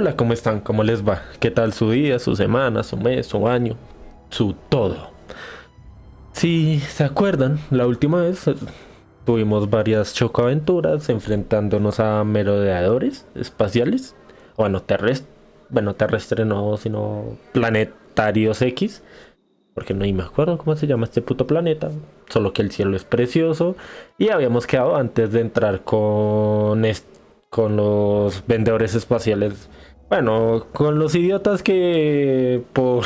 Hola, ¿cómo están? ¿Cómo les va? ¿Qué tal su día, su semana, su mes, su año, su todo? Si se acuerdan, la última vez tuvimos varias chocoaventuras enfrentándonos a merodeadores espaciales. Bueno, terrestre no, sino planetarios X. Porque no me acuerdo cómo se llama este puto planeta. Solo que el cielo es precioso. Y habíamos quedado antes de entrar con los vendedores espaciales. Bueno, con los idiotas que por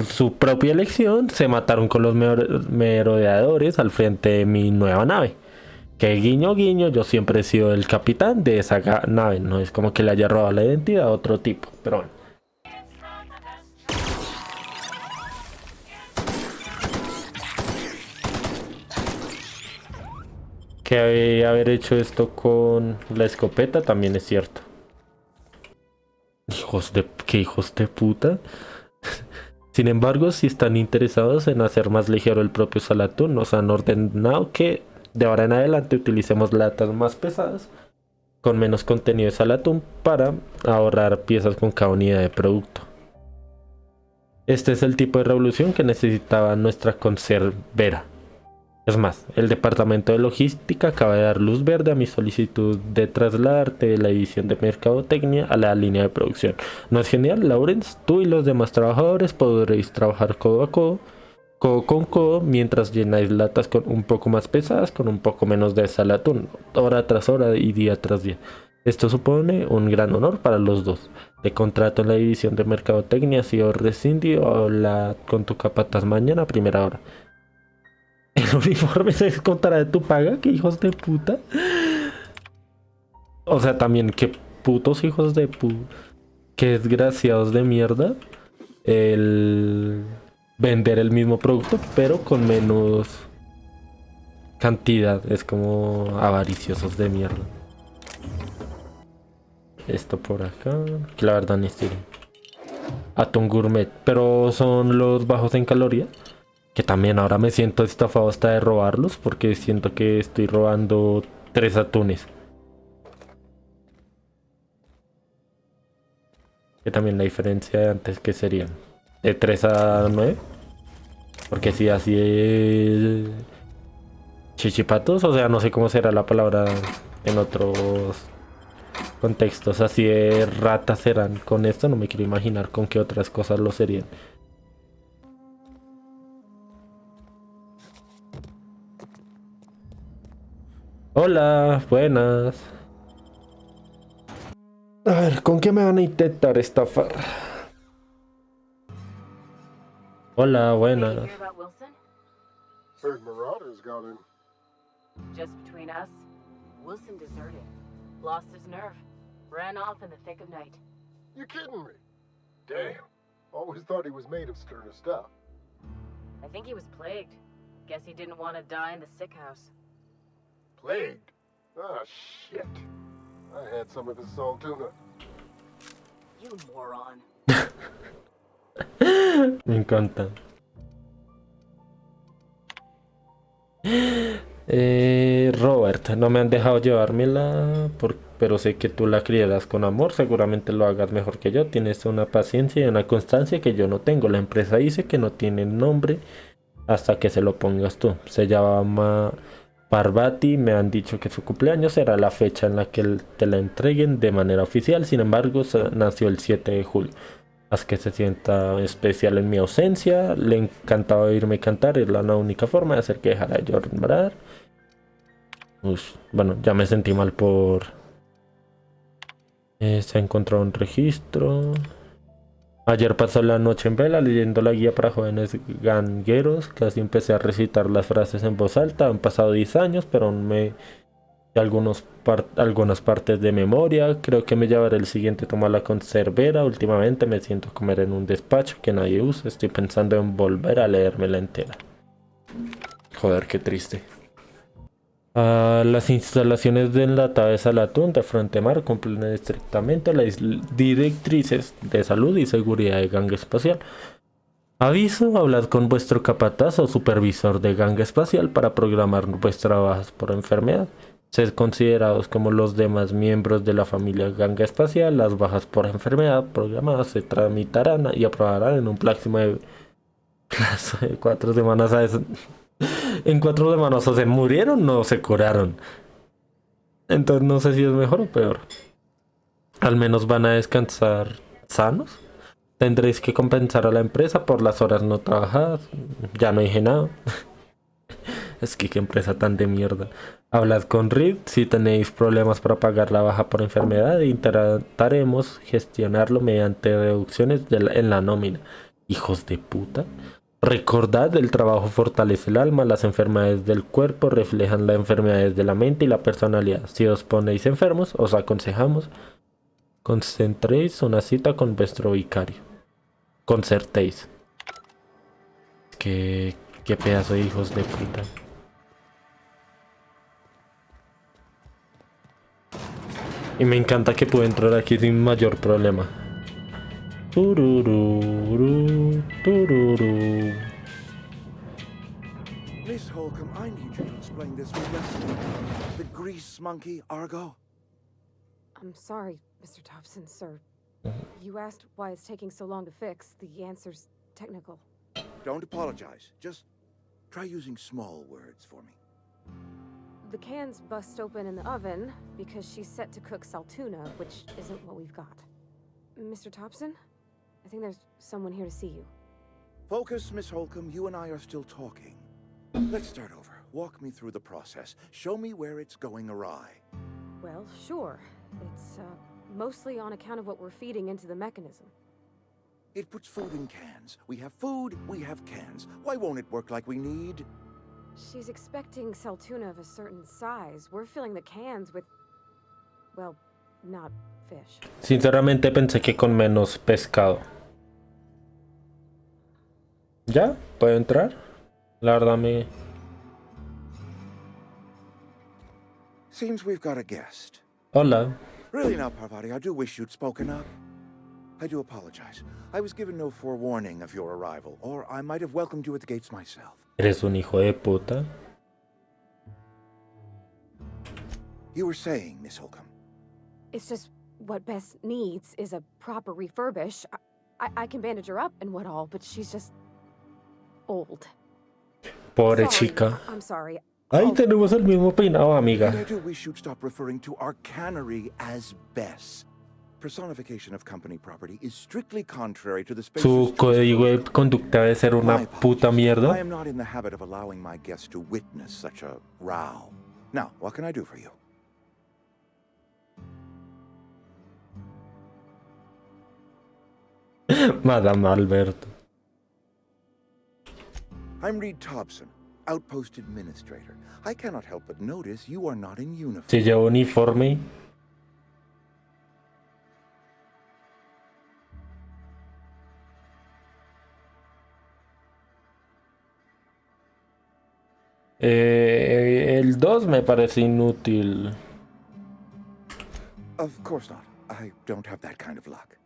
su propia elección se mataron con los merodeadores al frente de mi nueva nave. Que guiño guiño, yo siempre he sido el capitán de esa nave. No es como que le haya robado la identidad a otro tipo. Pero bueno. Que haber hecho esto con la escopeta también es cierto. ¿Qué hijos de puta? Sin embargo, si están interesados en hacer más ligero el propio Salatún, nos han ordenado que de ahora en adelante utilicemos latas más pesadas con menos contenido de Salatún para ahorrar piezas con cada unidad de producto. Este es el tipo de revolución que necesitaba nuestra conservera. Es más, el departamento de logística acaba de dar luz verde a mi solicitud de trasladarte de la división de mercadotecnia a la línea de producción. ¿No es genial, Lawrence? Tú y los demás trabajadores podréis trabajar codo a codo, codo con codo, mientras llenáis latas con un poco más pesadas, con un poco menos de sal atún, hora tras hora y día tras día. Esto supone un gran honor para los dos. El contrato en la división de mercadotecnia ha sido rescindido. Habla con tu capataz mañana a primera hora. El uniforme se descontará de tu paga, qué hijos de puta. O sea, también qué putos hijos de puta. Qué desgraciados de mierda. El vender el mismo producto, pero con menos cantidad. Es como avariciosos de mierda. Esto por acá. Que la verdad ni sirve. Atún gourmet. Pero son los bajos en calorías. Que también ahora me siento estafado hasta de robarlos porque siento que estoy robando 3 atunes. Que también la diferencia de antes que serían de 3 a 9. Porque si así es chichipatos, o sea, no sé cómo será la palabra en otros contextos. Así de ratas serán con esto, no me quiero imaginar con qué otras cosas lo serían. Hola, buenas. A ver, ¿con qué me van a intentar estafar? Hola, Hey, you buenas. hear about Wilson? Heard Marauders got in. Just between us, Wilson deserted. Lost his nerve. Ran off in the thick of night. You kidding me? Damn. Always thought he was made of sterner stuff. I think he was plagued. Guess he didn't want to die in the sick house. Plagued? Ah, shit. I had some of his salt tuna. You moron. Me encanta. Robert, no me han dejado llevármela, pero sé que tú la criarás con amor, seguramente lo hagas mejor que yo. Tienes una paciencia y una constancia que yo no tengo. La empresa dice que no tiene nombre hasta que se lo pongas tú. Se llama Parvati, me han dicho que su cumpleaños será la fecha en la que te la entreguen de manera oficial. Sin embargo, nació el 7 de julio. Haz que se sienta especial en mi ausencia. Le encantaba oírme cantar. Es la única forma de hacer que dejara de llorar. Bueno, ya me sentí mal por... se ha encontrado un registro. Ayer pasó la noche en vela leyendo la guía para jóvenes gangueros. Casi empecé a recitar las frases en voz alta. Han pasado 10 años, pero aún me... algunas partes de memoria. Creo que me llevaré el siguiente tomo a la conservera. Últimamente me siento a comer en un despacho que nadie usa. Estoy pensando en volver a leérmela entera. Joder, qué triste. Las instalaciones de enlatado de Salatún de Frontemar cumplen estrictamente las directrices de salud y seguridad de Ganga Espacial. Aviso, hablad con vuestro capataz o supervisor de Ganga Espacial para programar vuestras bajas por enfermedad. ser considerados como los demás miembros de la familia Ganga Espacial. Las bajas por enfermedad programadas se tramitarán y aprobarán en un máximo de plazo de 4 semanas. En 4 semanas o se murieron o se curaron. Entonces no sé si es mejor o peor. Al menos van a descansar sanos. Tendréis que compensar a la empresa por las horas no trabajadas. Ya no dije nada. Es que qué empresa tan de mierda. Hablad con Reed si tenéis problemas para pagar la baja por enfermedad e intentaremos gestionarlo mediante reducciones en la nómina. Hijos de puta. Recordad, el trabajo fortalece el alma, las enfermedades del cuerpo reflejan las enfermedades de la mente y la personalidad. Si os ponéis enfermos, os aconsejamos concentréis una cita con vuestro vicario. Concertéis. Qué pedazo de hijos de puta. Y me encanta que puedo entrar aquí sin mayor problema. Turururu, tururu. Miss Holcomb, I need you to explain this one lesson. The grease monkey, Argo. I'm sorry, Mr. Thompson, sir. You asked why it's taking so long to fix. The answer's technical. Don't apologize. Just try using small words for me. The cans bust open in the oven because she's set to cook saltuna, which isn't what we've got. Mr. Thompson, I think there's someone here to see you. Focus, Miss Holcomb. You and I are still talking. Let's start over. Walk me through the process. Show me where it's going awry. Well, sure. It's, mostly on account of what we're feeding into the mechanism. It puts food in cans. We have food, we have cans. Why won't it work like we need? She's expecting saltuna of a certain size. We're filling the cans with, well, not fish. Sinceramente pensé que con menos pescado. ¿Ya? ¿Puedo entrar? La verdad me... Seems we've got a guest. Hola. Really now, Parvati, I do wish you'd spoken up. I do apologize. I was given no forewarning of your arrival, or I might have welcomed you at the gates myself. ¿Eres un hijo de puta? You were saying, Miss Holcomb. It's just what Bess needs is a proper refurbish. I can bandage her up and what all, but she's just old. Pobre Sorry, chica. I'm sorry. Ahí tenemos el mismo peinado, amiga. And I do wish you'd stop referring to our cannery as Bess. Personification of company property is strictly contrary to the Su código de conducta debe ser una puta I mierda. am not in the habit of allowing my guests to witness such a row. Now, what can I do for you? Madame Alberto. I'm Reed Thompson, Outpost Administrator. I cannot help but notice you are not in uniform. Si lleva uniforme. El 2 me parece inútil. Of course not. I don't have that kind of luck.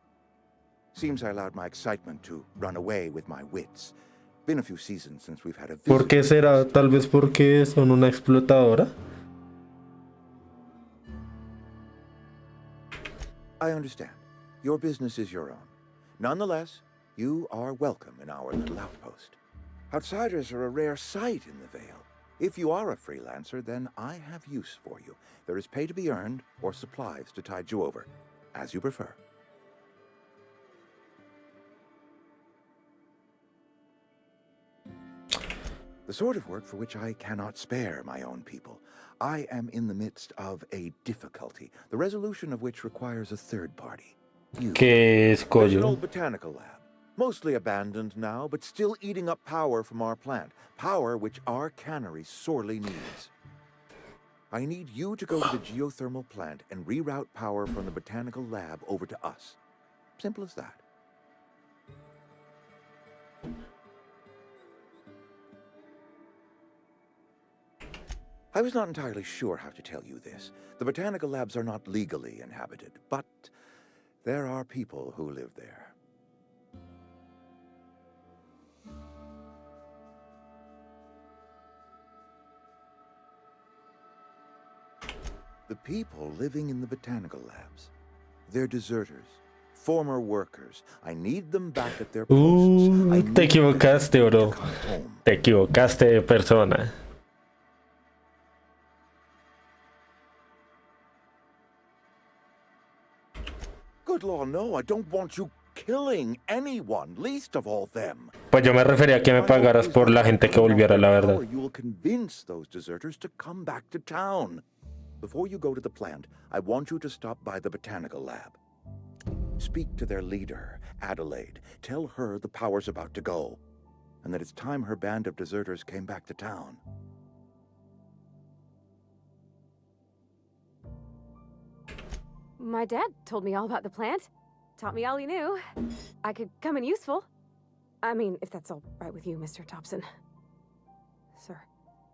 Seems I allowed my excitement to run away with my wits. Been a few seasons since we've had a ¿Por qué visit. será? Tal vez porque son una explotadora. I understand. Your business is your own. Nonetheless, you are welcome in our little outpost. Outsiders are a rare sight in the Vale. If you are a freelancer, then I have use for you. There is pay to be earned or supplies to tide you over, as you prefer. The sort of work for which I cannot spare my own people. I am in the midst of a difficulty, the resolution of which requires a third party. You. ¿Qué es There's an collo? old botanical lab, mostly abandoned now, but still eating up power from our plant, power which our cannery sorely needs. I need you to go to the geothermal plant and reroute power from the botanical lab over to us. Simple as that. I was not entirely sure how to tell you this. The botanical labs are not legally inhabited, but there are people who live there. The people living in the botanical labs. They're deserters, former workers. I need them back at their posts. I Te need equivocaste, them to bro. come home. Te equivocaste de persona. Good law, no, I don't want you killing anyone, least of all them. Pues yo me refería a que me My hope pagaras is por that la by gente que burning off volviera, la their verdad. power, you will convince those deserters to come back to town. Before you go to the plant, I want you to stop by the botanical lab. Speak to their leader, Adelaide. Tell her the power's about to go, and that it's time her band of deserters came back to town. My dad told me all about the plant. Taught me all he knew. I could come in useful. I mean, if that's all right with you, Mr. Thompson. Sir.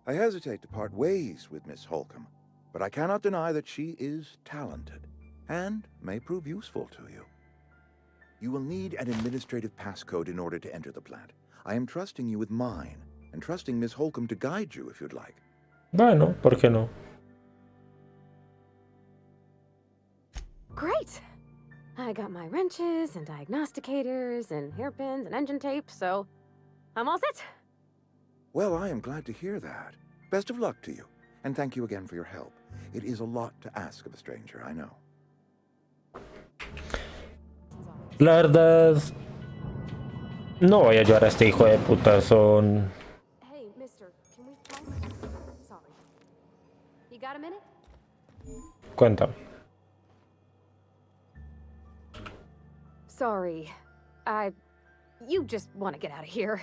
I hesitate to part ways with Miss Holcomb, but I cannot deny that she is talented and may prove useful to you. You will need an administrative passcode in order to enter the plant. I am trusting you with mine, and trusting Miss Holcomb to guide you if you'd like. Bueno, ¿por qué no? Great! I got my wrenches and diagnosticators and hairpins and engine tape, so I'm all set. Well, I am glad to hear that. Best of luck to you, and thank you again for your help. It is a lot to ask of a stranger, I know. La verdad, no voy a ayudar a este hijo de puta. Son... Hey, mister, can we talk? Sorry. You got a minute? Cuéntame. Sorry. You just want to get out of here.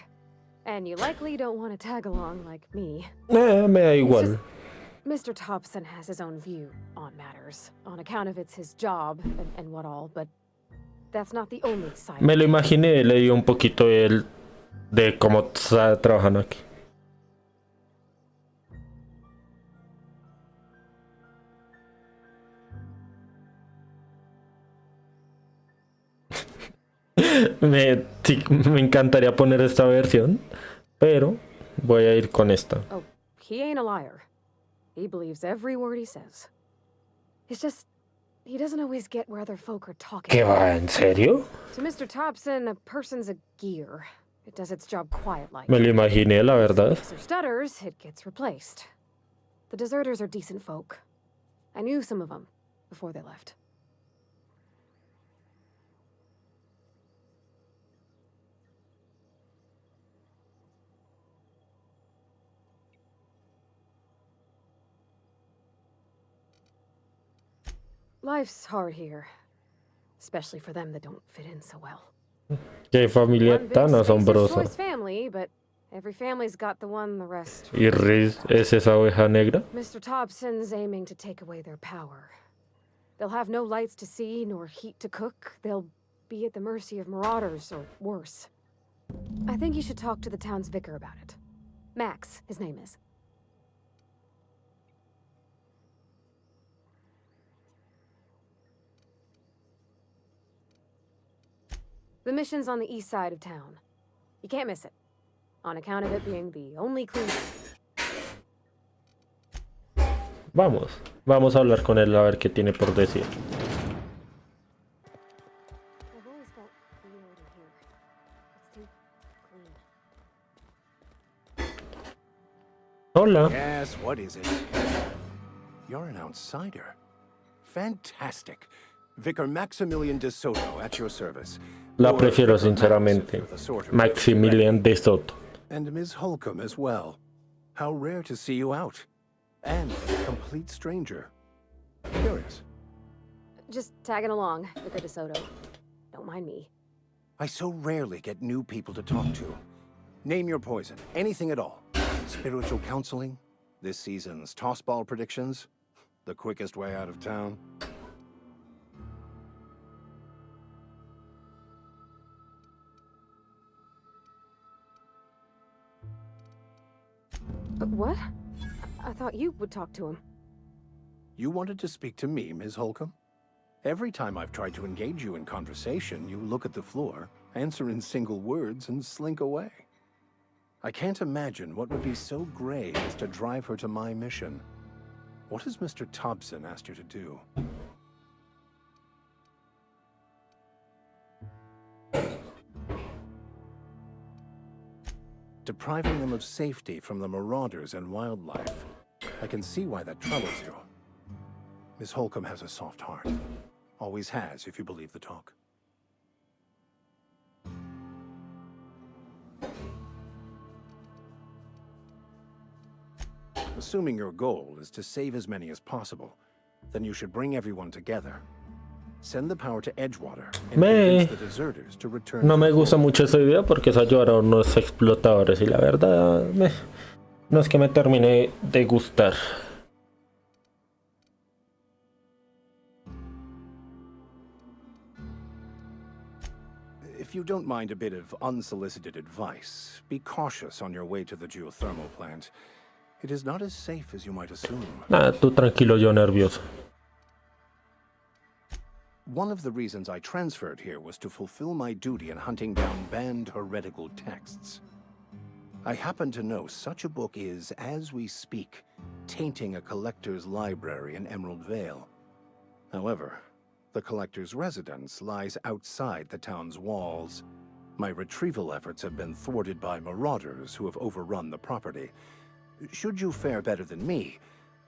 And you likely don't want to tag along like me. Me da It's igual. just Mr. Thompson has his own view on matters, on account of it's his job and what all, but that's not the only side. Me lo imaginé, le di un poquito de cómo está trabajando aquí. Sí, me encantaría poner esta versión, pero voy a ir con esta. Oh, he ain't a liar. He believes every word he says. It's just, he doesn't always get where other folk are talking. ¿Qué va? ¿En serio? To Mr. Thompson, a person's a gear. It does its job quiet-like. Me lo imaginé, la verdad. If it stutters, it gets replaced. The deserters are decent folk. I knew some of them before they left. Life's hard here, especially for them that don't fit in so well. Qué familia One big tan spacer's asombrosa. choice family, but every family's got the one the rest. ¿Y Riz es esa oveja negra? Mr. Thompson's aiming to take away their power. They'll have no lights to see nor heat to cook. They'll be at the mercy of marauders or worse. I think you should talk to the town's vicar about it. Max, his name is. The mission's on the east side of town. You can't miss it, on account of it being the only clean. Vamos a hablar con él a ver qué tiene por decir. I've always felt weird in here. It's too clean. Hola. Yes, what is it? You're an outsider. Fantastic. Vicar Maximilian de Soto at your service. La Or prefiero Vicar Max, sinceramente. if you're the sort of Maximilian de Soto. And Ms. Holcomb as well. How rare to see you out. And a complete stranger. Curious. Just tagging along, Vicar de Soto. Don't mind me. I so rarely get new people to talk to. Name your poison, anything at all. Spiritual counseling, this season's tossball predictions, the quickest way out of town. What? I thought you would talk to him. You wanted to speak to me, Ms. Holcomb? Every time I've tried to engage you in conversation, you look at the floor, answer in single words, and slink away. I can't imagine what would be so grave as to drive her to my mission. What has Mr. Thompson asked you to do? Depriving them of safety from the marauders and wildlife. I can see why that troubles you. Miss Holcomb has a soft heart. Always has, if you believe the talk. Assuming your goal is to save as many as possible, then you should bring everyone together. Send the power to Edgewater and convince the deserters to return. No me gusta mucho esa idea porque es ayudar a unos explotadores y la verdad no es que me termine de gustar. If you don't mind a bit of unsolicited advice, be cautious on your way to the geothermal plant. It is not as safe as you might assume. Nada, tú tranquilo, yo nervioso. One of the reasons I transferred here was to fulfill my duty in hunting down banned heretical texts. I happen to know such a book is, as we speak, tainting a collector's library in Emerald Vale. However, the collector's residence lies outside the town's walls. My retrieval efforts have been thwarted by marauders who have overrun the property. Should you fare better than me,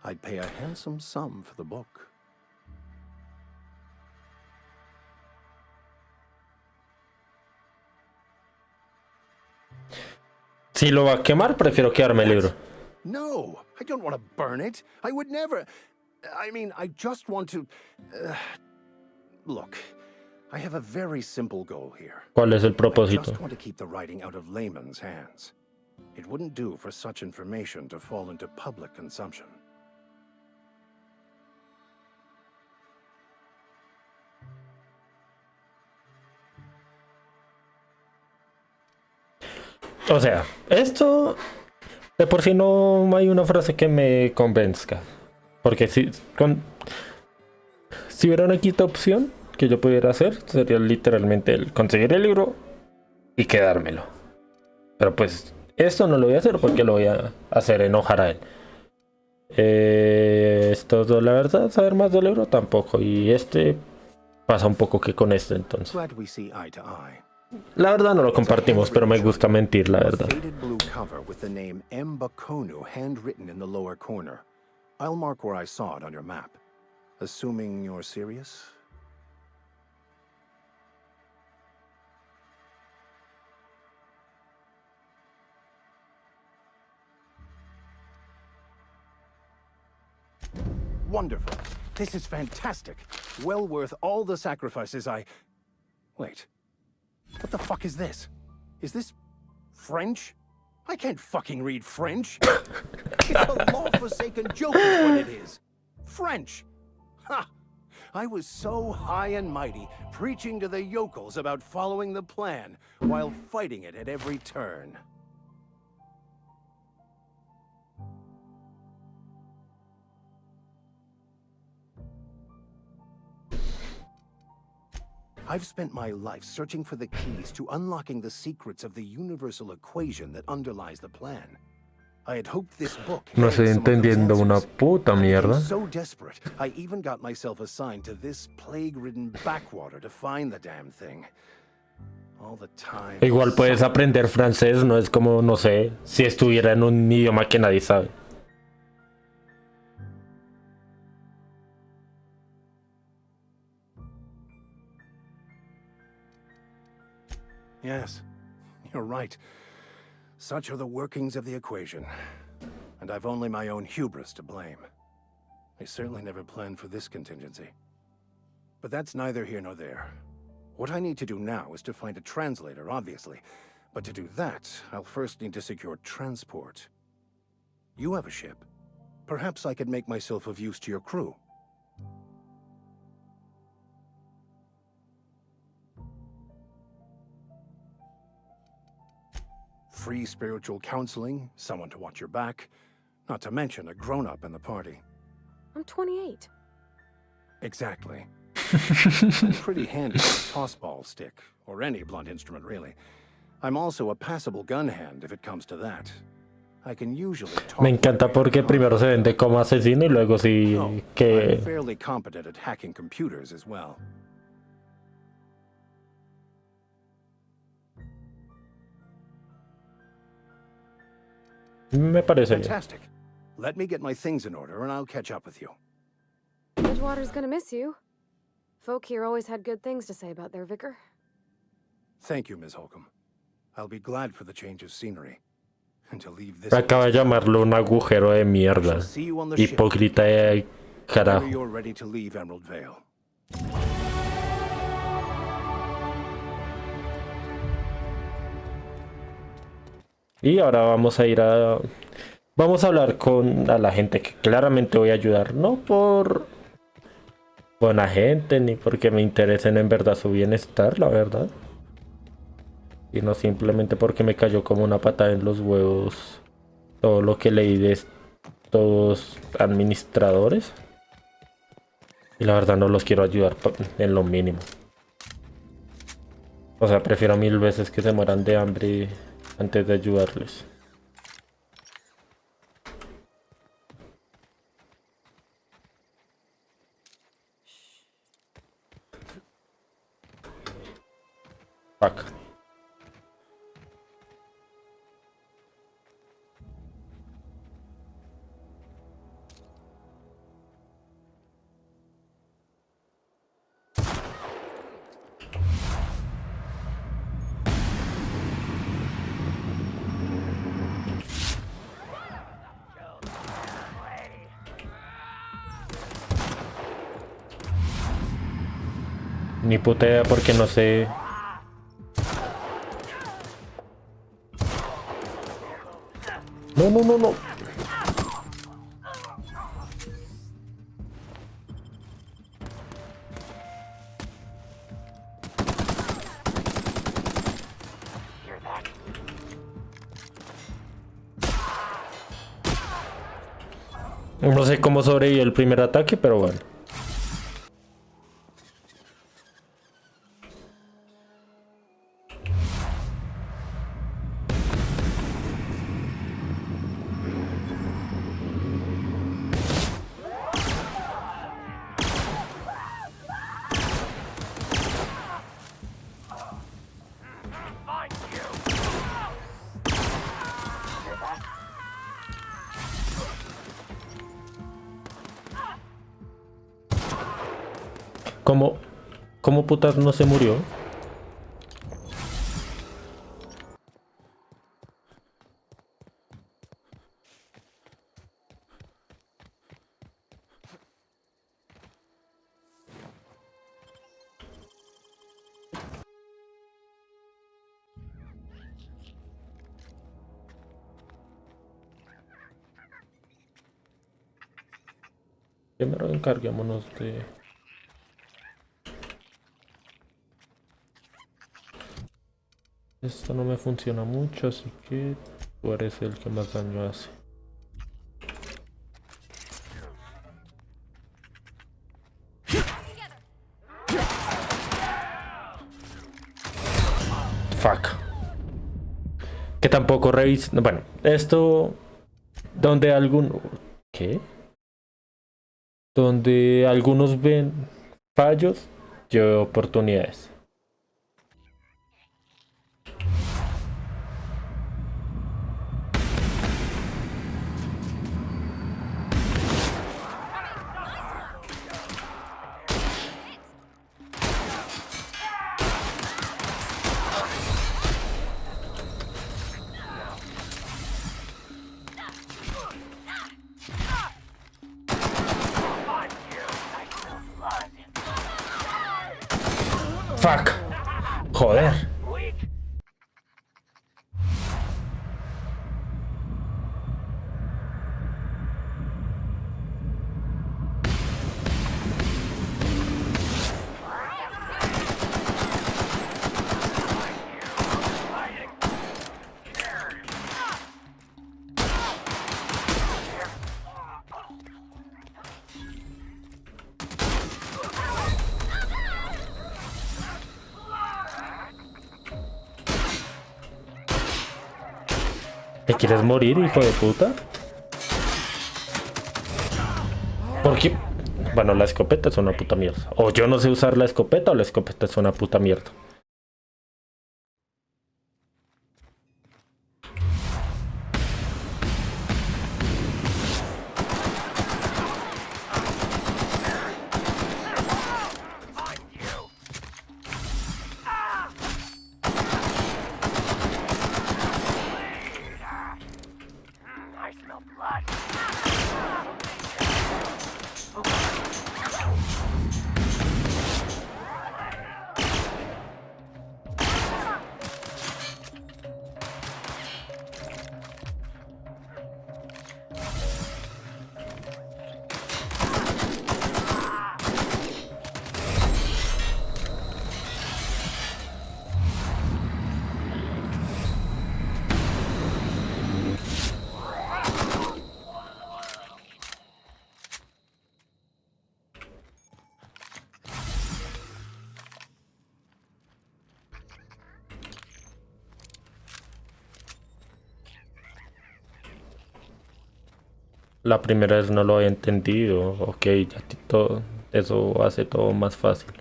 I'd pay a handsome sum for the book. Si lo va a quemar, prefiero quedarme el libro. No, I don't want to burn it. I would never. I mean, I just want to. Look, I have a very simple goal here. ¿Cuál es el I propósito? just want to keep the writing out of layman's hands. It wouldn't do for such information to fall into public consumption. O sea, esto de por sí no hay una frase que me convenzca. Porque si hubiera una quinta opción que yo pudiera hacer, sería literalmente el conseguir el libro y quedármelo. Pero pues esto no lo voy a hacer porque lo voy a hacer enojar a él. Esto, la verdad, saber más del libro tampoco. Y pasa un poco que con esto entonces. Glad we see eye to eye. La verdad no lo compartimos, pero me gusta mentir, la verdad. Faded blue cover with the name Mbakonu handwritten in the lower corner. I'll mark where I saw it on your map. Assuming you're serious? Wonderful. This is fantastic. Well worth all the sacrifices I... Wait. What the fuck is this? Is this French? I can't fucking read French. It's a law-forsaken joke is what it is. French. Ha! I was so high and mighty, preaching to the yokels about following the plan, while fighting it at every turn. I've spent my life searching for the keys to unlocking the secrets of the universal equation that underlies the plan. I had hoped this book No held estoy some of those entendiendo una answers. puta I became mierda. so desperate, I even got myself assigned to this plague-ridden backwater to find the damn thing. All the time. Igual puedes aprender francés, no es como, no sé, si estuviera en un idioma que nadie sabe. Yes, you're right. Such are the workings of the equation. And I've only my own hubris to blame. I certainly never planned for this contingency. But that's neither here nor there. What I need to do now is to find a translator, obviously. But to do that, I'll first need to secure transport. You have a ship. Perhaps I could make myself of use to your crew. Free spiritual counseling, someone to watch your back, not to mention a grown-up in the party. I'm 28. Exactly. I'm pretty handy with a toss-ball stick, or any blunt instrument, really. I'm also a passable gun hand, if it comes to that. I can usually talk Me encanta my way porque out of primero se vende como asesino y luego sí No, I'm que... fairly competent at hacking computers as well. Me parece bien. Fantastic. Let me get my things in order and I'll catch up with you. Edgewater's gonna miss you. Folk here always had good things to say about their vicar. Thank you, Ms. Holcomb. I'll be glad for the change of scenery. And to leave this Acaba de place behind. llamarlo un agujero de I mierda. shall see you on the ship. Hipócrita de Whenever carajo. you're ready to leave Emerald Vale. Y ahora vamos a ir a... Vamos a hablar con a la gente que claramente voy a ayudar. No por buena gente ni porque me interesen en verdad su bienestar, la verdad. Sino simplemente porque me cayó como una patada en los huevos todo lo que leí de estos administradores. Y la verdad no los quiero ayudar en lo mínimo. O sea, prefiero 1000 veces que se mueran de hambre antes de ayudarles. Fuck. Ni puta idea porque no sé. No, no, no, no. No sé cómo sobrevivió el primer ataque, pero bueno. ¿Cómo putas no se murió? Primero encarguémonos de... Esto no me funciona mucho, así que tú eres el que más daño hace. Fuck. Que tampoco revis... Bueno, esto... Donde algún... ¿Qué? Donde algunos ven fallos, yo veo oportunidades. Fuck. Joder. ¿Te quieres morir, hijo de puta? ¿Por qué? Bueno, la escopeta es una puta mierda. O yo no sé usar la escopeta o la escopeta es una puta mierda. La primera vez no lo había entendido. Ok, ya todo, eso hace todo más fácil.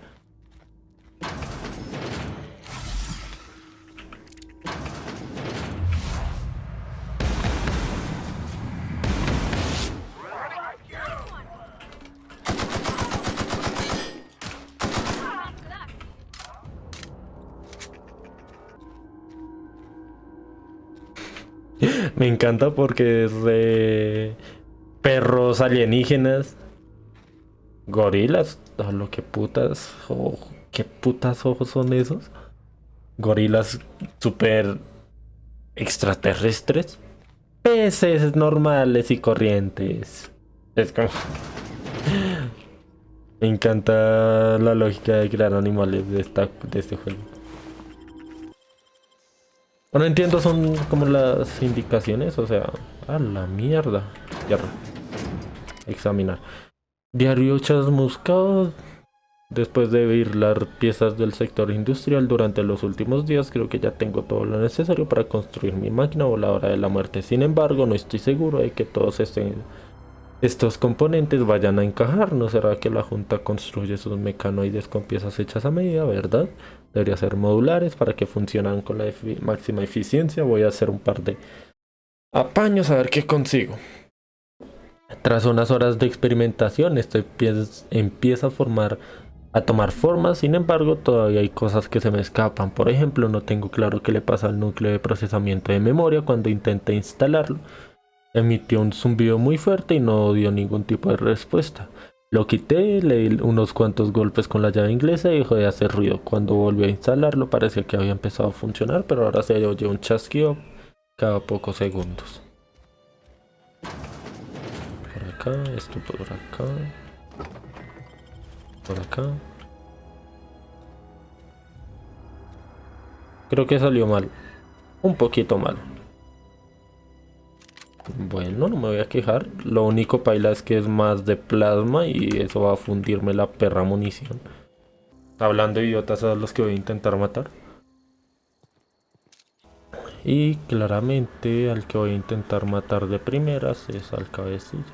Me encanta porque es de perros alienígenas, gorilas, a lo que putas, qué putas ojos son esos, gorilas super extraterrestres, peces normales y corrientes. Es como, me encanta la lógica de crear animales de este juego. No entiendo, son como las indicaciones, o sea, a la mierda. Ya, examinar. Diario chasmuscado. Después de ver las piezas del sector industrial durante los últimos días, creo que ya tengo todo lo necesario para construir mi máquina voladora de la muerte. Sin embargo, no estoy seguro de que todos estos componentes vayan a encajar. ¿No será que la Junta construye sus mecanoides con piezas hechas a medida, verdad? Debería ser modulares para que funcionen con la máxima eficiencia. Voy a hacer un par de apaños a ver qué consigo. Tras unas horas de experimentación, esto empieza a tomar forma. Sin embargo, todavía hay cosas que se me escapan. Por ejemplo, no tengo claro qué le pasa al núcleo de procesamiento de memoria cuando intenté instalarlo. Emitió un zumbido muy fuerte y no dio ningún tipo de respuesta. Lo quité, le di unos cuantos golpes con la llave inglesa y dejó de hacer ruido. Cuando volví a instalarlo parecía que había empezado a funcionar, pero ahora se oye un chasquido cada pocos segundos. Por acá, esto por acá. Por acá. Creo que salió mal. Un poquito mal. Bueno, no me voy a quejar. Lo único paila es que es más de plasma y eso va a fundirme la perra munición. Hablando de idiotas a los que voy a intentar matar. Y claramente al que voy a intentar matar de primeras es al cabecilla.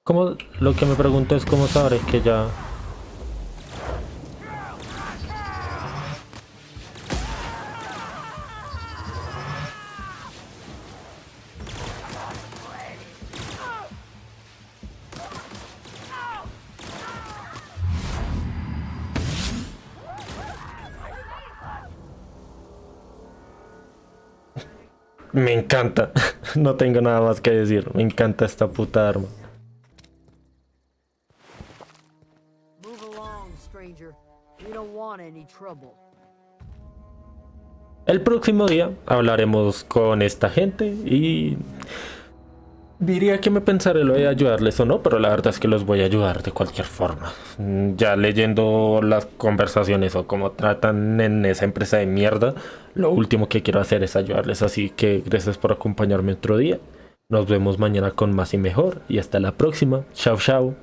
Como lo que me pregunto es cómo sabré que ya... Me encanta. No tengo nada más que decir. Me encanta esta puta arma. El próximo día hablaremos con esta gente y Diría que me pensaré lo de ayudarles o no, pero la verdad es que los voy a ayudar de cualquier forma. Ya leyendo las conversaciones o cómo tratan en esa empresa de mierda, lo último que quiero hacer es ayudarles. Así que gracias por acompañarme otro día. Nos vemos mañana con más y mejor. Y hasta la próxima. Chao, chao.